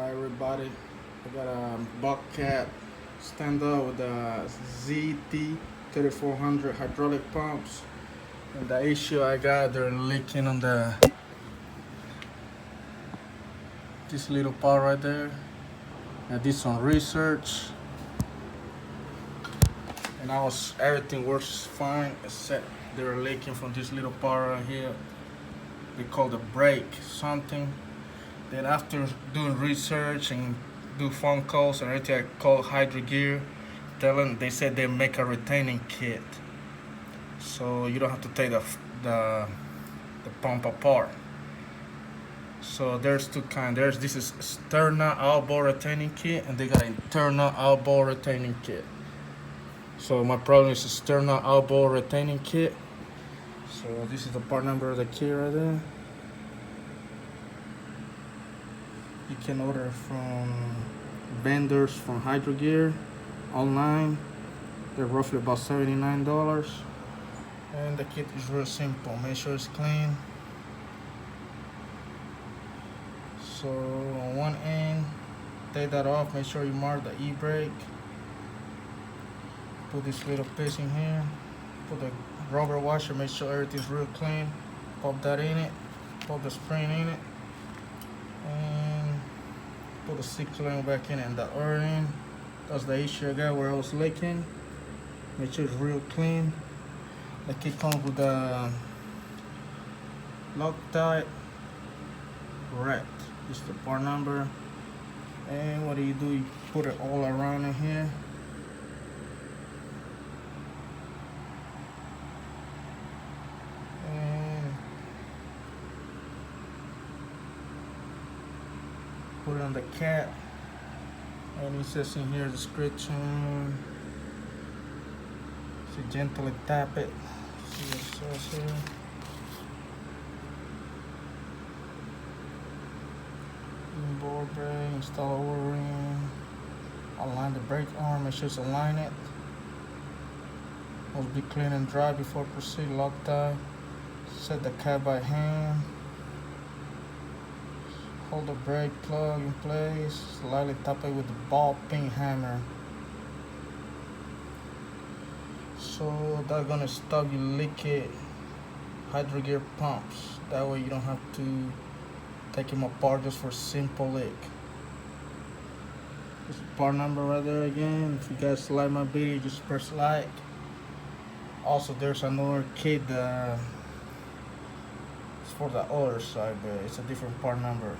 Hi everybody, I got a bobcat stand up with the zt3400 hydraulic pumps, and the issue I got, they're leaking on this little part right there. I did some research and everything works fine except they're leaking from this little part right here. They call the brake something. Then after doing research and do phone calls and everything, I called Hydrogear. They said they make a retaining kit, so you don't have to take the pump apart. So there's two kinds. This is external outboard retaining kit, and they got an internal outboard retaining kit. So my problem is external outboard retaining kit. So this is the part number of the kit right there. You can order from vendors from Hydrogear online. They're roughly about $79. And the kit is real simple. Make sure it's clean. So on one end, take that off. Make sure you mark the e-brake. Put this little piece in here. Put the rubber washer. Make sure everything's real clean. Pop that in it. Pop the spring in it. And put the cyclone back in it, and the O-ring. That's the issue I got where I was leaking. Make sure it's real clean. The kit comes with the Loctite red. This is the part number. And what do? You put it all around in here. And put it on the cap. And it says in here description. So gently tap it. See what it says here. Inboard brake, install O-ring, align the brake arm, make sure it's align it. Must be clean and dry before proceed. Loctite. Set the cap by hand. Hold the brake plug in place. Slightly tap it with the ball peen hammer. So that's gonna stop you leaking Hydrogear pumps. That way you don't have to take them apart just for simple leak. This is part number right there again. If you guys like my video, just press like. Also, there's another kit it's for the other side, but it's a different part number.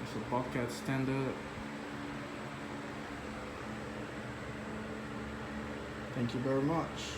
It's a bobcat stand-up. Thank you very much.